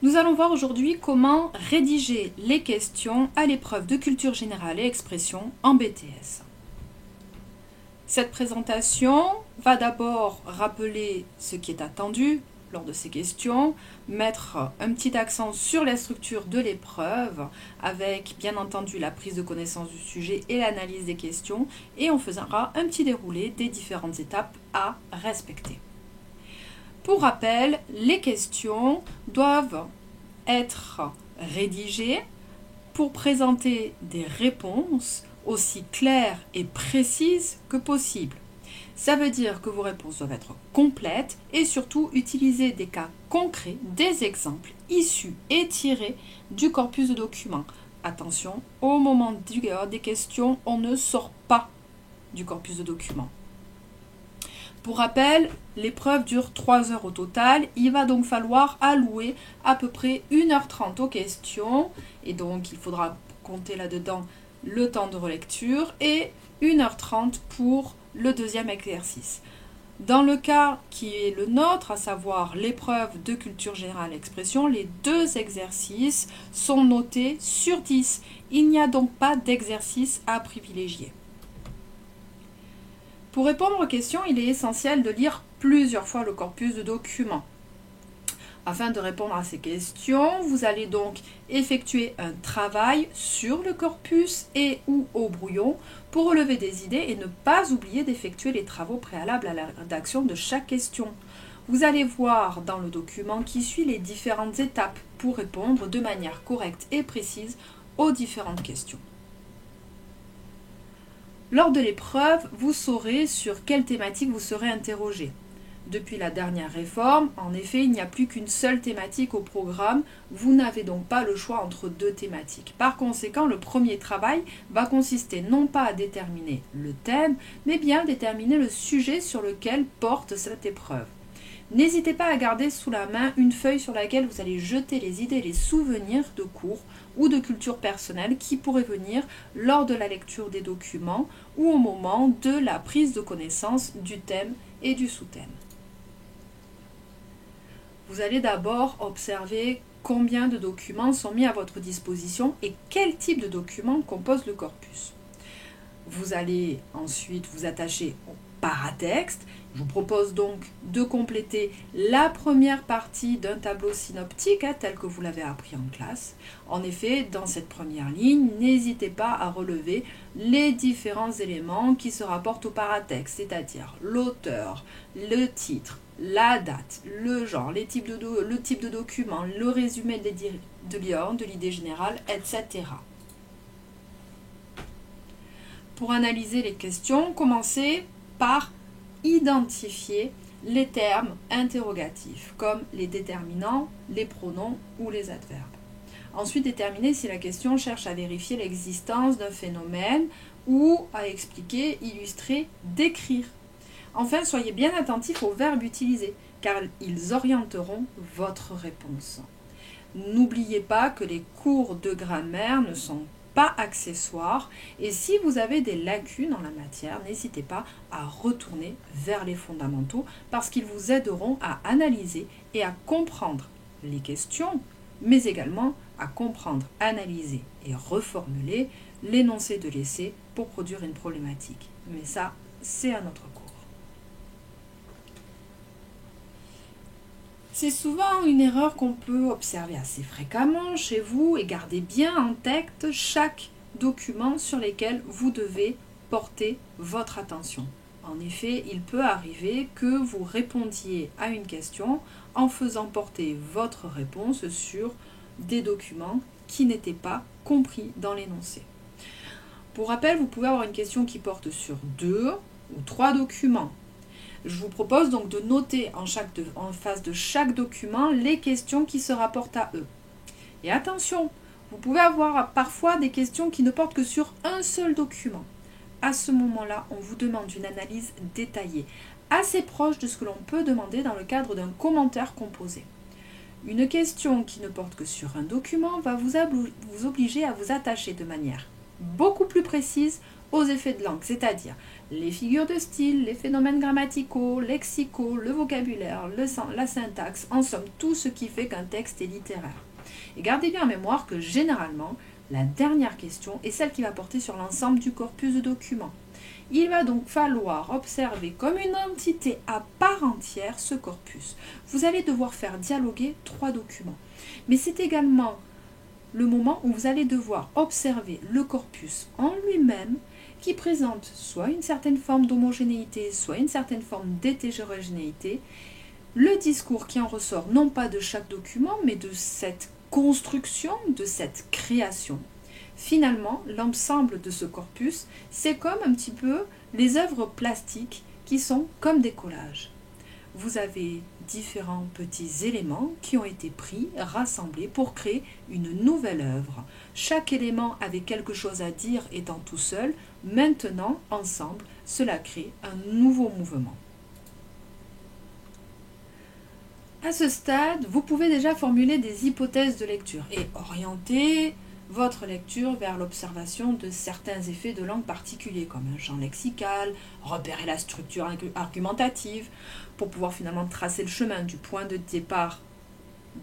Nous allons voir aujourd'hui comment rédiger les questions à l'épreuve de culture générale et expression en BTS. Cette présentation va d'abord rappeler ce qui est attendu lors de ces questions, mettre un petit accent sur la structure de l'épreuve avec bien entendu la prise de connaissance du sujet et l'analyse des questions, et on fera un petit déroulé des différentes étapes à respecter. Pour rappel, les questions doivent être rédigées pour présenter des réponses aussi claires et précises que possible. Ça veut dire que vos réponses doivent être complètes et surtout utiliser des cas concrets, des exemples issus et tirés du corpus de documents. Attention, au moment des questions, on ne sort pas du corpus de documents. Pour rappel, l'épreuve dure 3 heures au total. Il va donc falloir allouer à peu près 1h30 aux questions. Et donc, il faudra compter là-dedans le temps de relecture et 1h30 pour le deuxième exercice. Dans le cas qui est le nôtre, à savoir l'épreuve de culture générale expression, les 2 exercices sont notés sur 10. Il n'y a donc pas d'exercice à privilégier. Pour répondre aux questions, il est essentiel de lire plusieurs fois le corpus de documents. Afin de répondre à ces questions, vous allez donc effectuer un travail sur le corpus et ou au brouillon pour relever des idées et ne pas oublier d'effectuer les travaux préalables à la rédaction de chaque question. Vous allez voir dans le document qui suit les différentes étapes pour répondre de manière correcte et précise aux différentes questions. Lors de l'épreuve, vous saurez sur quelle thématique vous serez interrogé. Depuis la dernière réforme, en effet, il n'y a plus qu'une seule thématique au programme. Vous n'avez donc pas le choix entre 2 thématiques. Par conséquent, le premier travail va consister non pas à déterminer le thème, mais bien à déterminer le sujet sur lequel porte cette épreuve. N'hésitez pas à garder sous la main une feuille sur laquelle vous allez jeter les idées et les souvenirs de cours ou de culture personnelle qui pourraient venir lors de la lecture des documents ou au moment de la prise de connaissance du thème et du sous-thème. Vous allez d'abord observer combien de documents sont mis à votre disposition et quel type de documents compose le corpus. Vous allez ensuite vous attacher au paratexte. Je vous propose donc de compléter la première partie d'un tableau synoptique tel que vous l'avez appris en classe. En effet, dans cette première ligne, n'hésitez pas à relever les différents éléments qui se rapportent au paratexte, c'est-à-dire l'auteur, le titre, la date, le genre, le type de document, le résumé de l'IORN, de l'idée générale, etc. Pour analyser les questions, commencez par identifier les termes interrogatifs, comme les déterminants, les pronoms ou les adverbes. Ensuite, déterminer si la question cherche à vérifier l'existence d'un phénomène ou à expliquer, illustrer, décrire. Enfin, soyez bien attentifs aux verbes utilisés, car ils orienteront votre réponse. N'oubliez pas que les cours de grammaire ne sont pas accessoires, et si vous avez des lacunes en la matière, n'hésitez pas à retourner vers les fondamentaux parce qu'ils vous aideront à analyser et à comprendre les questions, mais également à comprendre, analyser et reformuler l'énoncé de l'essai pour produire une problématique. Mais ça, c'est un autre cours. C'est souvent une erreur qu'on peut observer assez fréquemment chez vous et gardez bien en tête chaque document sur lequel vous devez porter votre attention. En effet, il peut arriver que vous répondiez à une question en faisant porter votre réponse sur des documents qui n'étaient pas compris dans l'énoncé. Pour rappel, vous pouvez avoir une question qui porte sur 2 ou 3 documents. Je vous propose donc de noter en face de chaque document les questions qui se rapportent à eux. Et attention, vous pouvez avoir parfois des questions qui ne portent que sur un seul document. À ce moment-là, on vous demande une analyse détaillée, assez proche de ce que l'on peut demander dans le cadre d'un commentaire composé. Une question qui ne porte que sur un document va vous obliger à vous attacher de manière beaucoup plus précise aux effets de langue, c'est-à-dire les figures de style, les phénomènes grammaticaux, lexicaux, le vocabulaire, la syntaxe, en somme tout ce qui fait qu'un texte est littéraire. Et gardez bien en mémoire que généralement, la dernière question est celle qui va porter sur l'ensemble du corpus de documents. Il va donc falloir observer comme une entité à part entière ce corpus. Vous allez devoir faire dialoguer 3 documents. Mais c'est également le moment où vous allez devoir observer le corpus en lui-même qui présente soit une certaine forme d'homogénéité, soit une certaine forme d'hétérogénéité. Le discours qui en ressort, non pas de chaque document, mais de cette construction, de cette création. Finalement, l'ensemble de ce corpus, c'est comme un petit peu les œuvres plastiques qui sont comme des collages. Vous avez différents petits éléments qui ont été pris, rassemblés pour créer une nouvelle œuvre. Chaque élément avait quelque chose à dire étant tout seul. Maintenant, ensemble, cela crée un nouveau mouvement. À ce stade, vous pouvez déjà formuler des hypothèses de lecture et orienter votre lecture vers l'observation de certains effets de langue particuliers, comme un champ lexical, repérer la structure argumentative, pour pouvoir finalement tracer le chemin du point de départ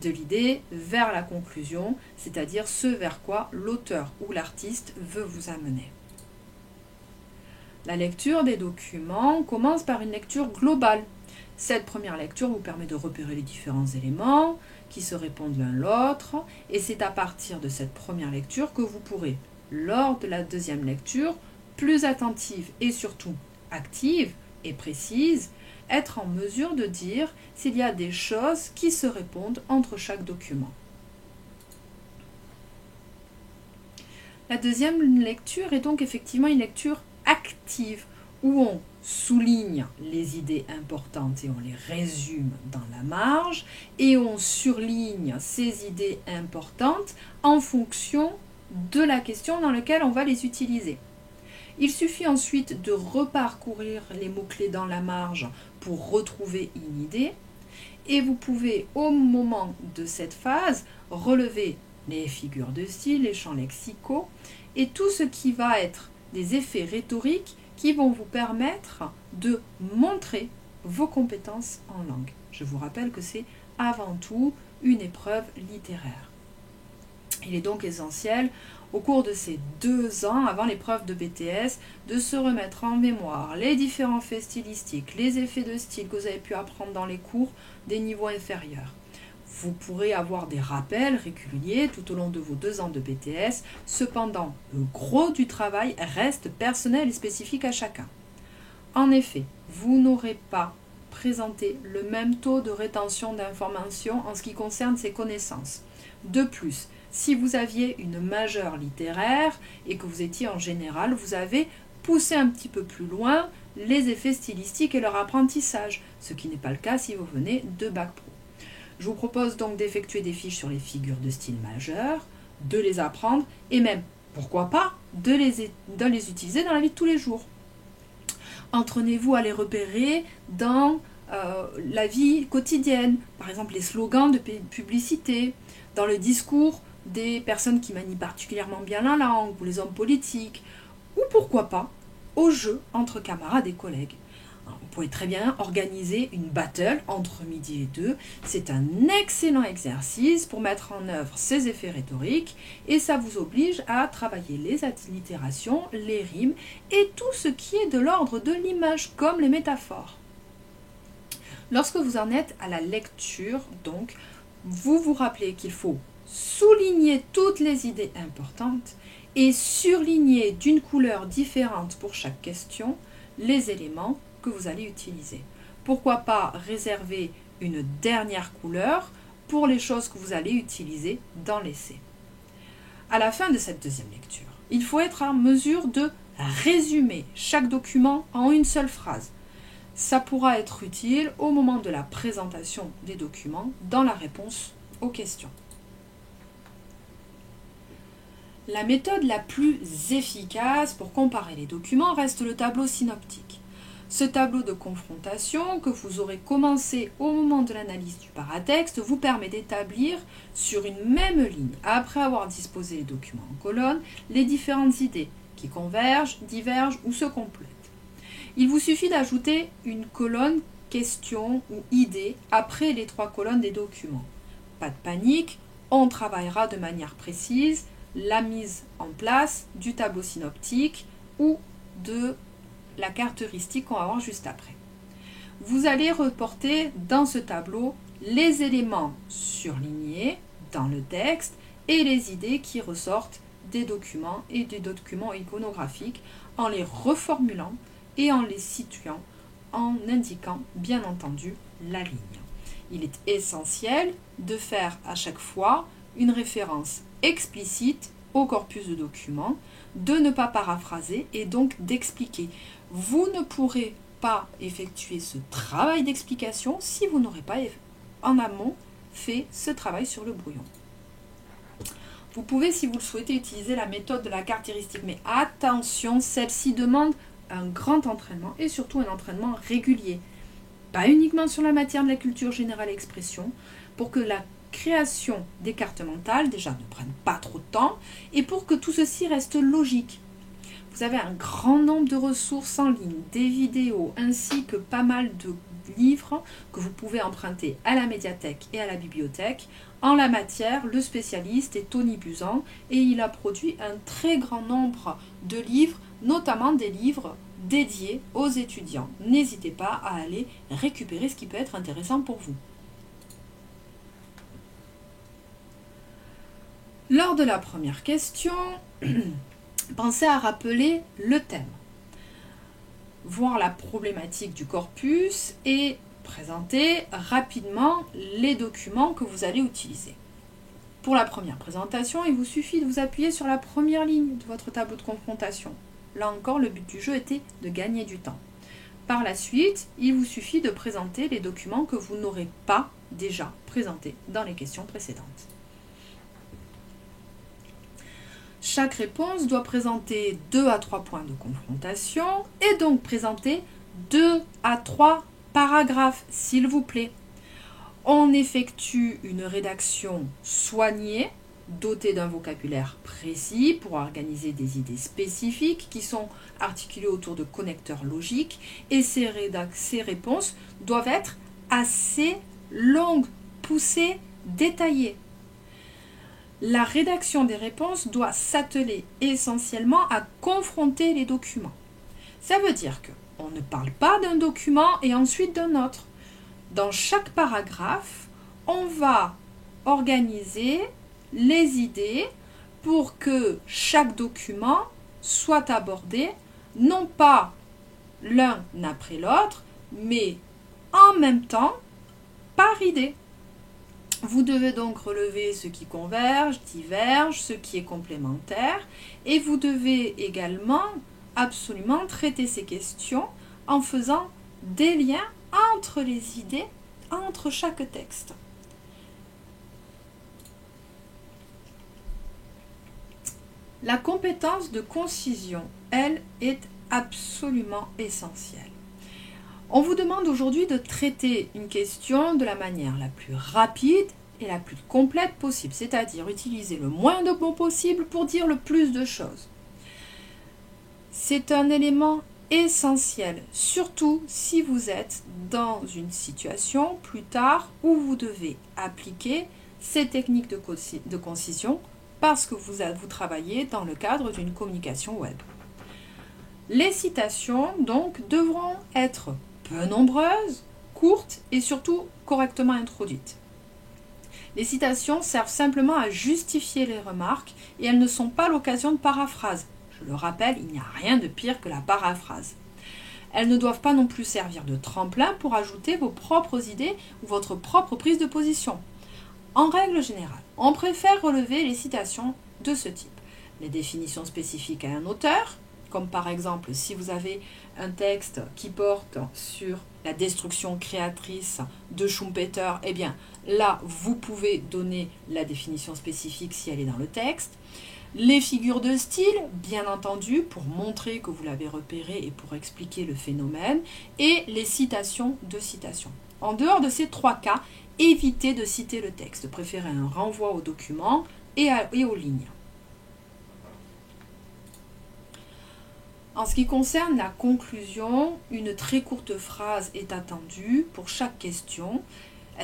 de l'idée vers la conclusion, c'est-à-dire ce vers quoi l'auteur ou l'artiste veut vous amener. La lecture des documents commence par une lecture globale. Cette première lecture vous permet de repérer les différents éléments qui se répondent l'un l'autre, et c'est à partir de cette première lecture que vous pourrez, lors de la deuxième lecture, plus attentive et surtout active et précise, être en mesure de dire s'il y a des choses qui se répondent entre chaque document. La deuxième lecture est donc effectivement une lecture active, où on souligne les idées importantes et on les résume dans la marge, et on surligne ces idées importantes en fonction de la question dans laquelle on va les utiliser. Il suffit ensuite de reparcourir les mots-clés dans la marge pour retrouver une idée, et vous pouvez au moment de cette phase relever les figures de style, les champs lexicaux et tout ce qui va être des effets rhétoriques qui vont vous permettre de montrer vos compétences en langue. Je vous rappelle que c'est avant tout une épreuve littéraire. Il est donc essentiel, au cours de ces 2 ans, avant l'épreuve de BTS, de se remettre en mémoire les différents faits stylistiques, les effets de style que vous avez pu apprendre dans les cours des niveaux inférieurs. Vous pourrez avoir des rappels réguliers tout au long de vos 2 ans de BTS. Cependant, le gros du travail reste personnel et spécifique à chacun. En effet, vous n'aurez pas présenté le même taux de rétention d'informations en ce qui concerne ces connaissances. De plus, si vous aviez une majeure littéraire et que vous étiez en général, vous avez poussé un petit peu plus loin les effets stylistiques et leur apprentissage, ce qui n'est pas le cas si vous venez de Bac Pro. Je vous propose donc d'effectuer des fiches sur les figures de style majeur, de les apprendre et même, pourquoi pas, de les utiliser dans la vie de tous les jours. Entraînez-vous à les repérer dans la vie quotidienne, par exemple les slogans de publicité, dans le discours des personnes qui manient particulièrement bien la langue, ou les hommes politiques, ou pourquoi pas, au jeu entre camarades et collègues. Vous pouvez très bien organiser une battle entre midi et 2. C'est un excellent exercice pour mettre en œuvre ces effets rhétoriques et ça vous oblige à travailler les allitérations, les rimes et tout ce qui est de l'ordre de l'image, comme les métaphores. Lorsque vous en êtes à la lecture, donc, vous vous rappelez qu'il faut souligner toutes les idées importantes et surligner d'une couleur différente pour chaque question les éléments que vous allez utiliser. Pourquoi pas réserver une dernière couleur pour les choses que vous allez utiliser dans l'essai. À la fin de cette deuxième lecture, il faut être en mesure de résumer chaque document en une seule phrase. Ça pourra être utile au moment de la présentation des documents dans la réponse aux questions. La méthode la plus efficace pour comparer les documents reste le tableau synoptique. Ce tableau de confrontation que vous aurez commencé au moment de l'analyse du paratexte vous permet d'établir sur une même ligne, après avoir disposé les documents en colonne, les différentes idées qui convergent, divergent ou se complètent. Il vous suffit d'ajouter une colonne question ou idée après les 3 colonnes des documents. Pas de panique, on travaillera de manière précise la mise en place du tableau synoptique ou de la carte heuristique qu'on va voir juste après. Vous allez reporter dans ce tableau les éléments surlignés dans le texte et les idées qui ressortent des documents et des documents iconographiques en les reformulant et en les situant, en indiquant bien entendu la ligne. Il est essentiel de faire à chaque fois une référence explicite au corpus de documents, de ne pas paraphraser et donc d'expliquer. Vous ne pourrez pas effectuer ce travail d'explication si vous n'aurez pas en amont fait ce travail sur le brouillon. Vous pouvez, si vous le souhaitez, utiliser la méthode de la carte heuristique, mais attention, celle-ci demande un grand entraînement et surtout un entraînement régulier. Pas uniquement sur la matière de la culture générale et expression, pour que la création des cartes mentales, déjà, ne prenne pas trop de temps, et pour que tout ceci reste logique. Vous avez un grand nombre de ressources en ligne, des vidéos, ainsi que pas mal de livres que vous pouvez emprunter à la médiathèque et à la bibliothèque. En la matière, le spécialiste est Tony Buzan et il a produit un très grand nombre de livres, notamment des livres dédiés aux étudiants. N'hésitez pas à aller récupérer ce qui peut être intéressant pour vous. Lors de la première question, pensez à rappeler le thème, voir la problématique du corpus et présenter rapidement les documents que vous allez utiliser. Pour la première présentation, il vous suffit de vous appuyer sur la première ligne de votre tableau de confrontation. Là encore, le but du jeu était de gagner du temps. Par la suite, il vous suffit de présenter les documents que vous n'aurez pas déjà présentés dans les questions précédentes. Chaque réponse doit présenter 2 à 3 points de confrontation et donc présenter 2 à 3 paragraphes, s'il vous plaît. On effectue une rédaction soignée, dotée d'un vocabulaire précis pour organiser des idées spécifiques qui sont articulées autour de connecteurs logiques et ces réponses doivent être assez longues, poussées, détaillées. La rédaction des réponses doit s'atteler essentiellement à confronter les documents. Ça veut dire qu'on ne parle pas d'un document et ensuite d'un autre. Dans chaque paragraphe, on va organiser les idées pour que chaque document soit abordé, non pas l'un après l'autre, mais en même temps, par idée. Vous devez donc relever ce qui converge, diverge, ce qui est complémentaire, et vous devez également absolument traiter ces questions en faisant des liens entre les idées, entre chaque texte. La compétence de concision, elle, est absolument essentielle. On vous demande aujourd'hui de traiter une question de la manière la plus rapide et la plus complète possible, c'est-à-dire utiliser le moins de mots possible pour dire le plus de choses. C'est un élément essentiel, surtout si vous êtes dans une situation plus tard où vous devez appliquer ces techniques de concision parce que vous travaillez dans le cadre d'une communication web. Les citations, donc, devront être peu nombreuses, courtes et surtout correctement introduites. Les citations servent simplement à justifier les remarques et elles ne sont pas l'occasion de paraphrase. Je le rappelle, il n'y a rien de pire que la paraphrase. Elles ne doivent pas non plus servir de tremplin pour ajouter vos propres idées ou votre propre prise de position. En règle générale, on préfère relever les citations de ce type. Les définitions spécifiques à un auteur, comme par exemple si vous avez un texte qui porte sur la destruction créatrice de Schumpeter, eh bien là vous pouvez donner la définition spécifique si elle est dans le texte. Les figures de style, bien entendu, pour montrer que vous l'avez repéré et pour expliquer le phénomène, et les citations de citation. En dehors de ces 3 cas, évitez de citer le texte, préférez un renvoi au document et aux lignes. En ce qui concerne la conclusion, une très courte phrase est attendue pour chaque question.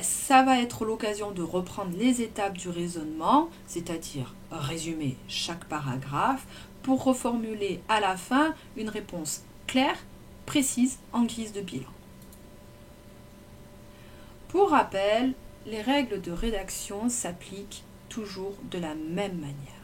Ça va être l'occasion de reprendre les étapes du raisonnement, c'est-à-dire résumer chaque paragraphe pour reformuler à la fin une réponse claire, précise en guise de bilan. Pour rappel, les règles de rédaction s'appliquent toujours de la même manière.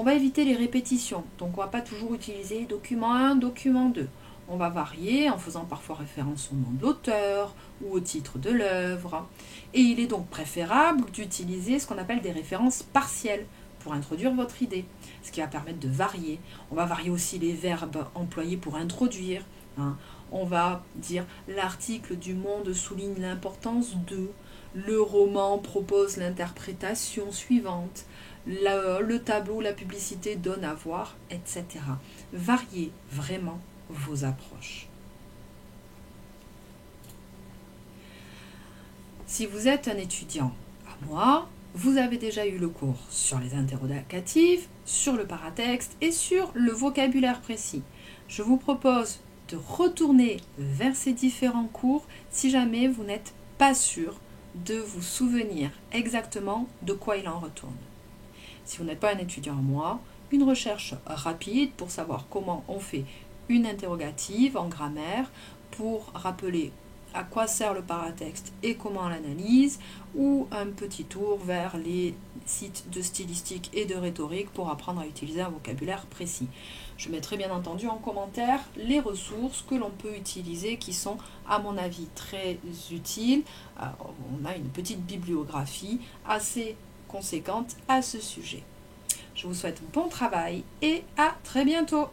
On va éviter les répétitions, donc on ne va pas toujours utiliser document 1, document 2. On va varier en faisant parfois référence au nom de l'auteur ou au titre de l'œuvre. Et il est donc préférable d'utiliser ce qu'on appelle des références partielles pour introduire votre idée, ce qui va permettre de varier. On va varier aussi les verbes employés pour introduire. On va dire l'article du Monde souligne l'importance de, le roman propose l'interprétation suivante, le tableau, la publicité donne à voir, etc. Variez vraiment vos approches. Si vous êtes un étudiant à moi, vous avez déjà eu le cours sur les interrogatifs, sur le paratexte et sur le vocabulaire précis. Je vous propose de retourner vers ces différents cours si jamais vous n'êtes pas sûr de vous souvenir exactement de quoi il en retourne. Si vous n'êtes pas un étudiant à moi, une recherche rapide pour savoir comment on fait une interrogative en grammaire, pour rappeler à quoi sert le paratexte et comment on l'analyse, ou un petit tour vers les sites de stylistique et de rhétorique pour apprendre à utiliser un vocabulaire précis. Je mettrai bien entendu en commentaire les ressources que l'on peut utiliser qui sont à mon avis très utiles. On a une petite bibliographie assez conséquente à ce sujet. Je vous souhaite bon travail et à très bientôt.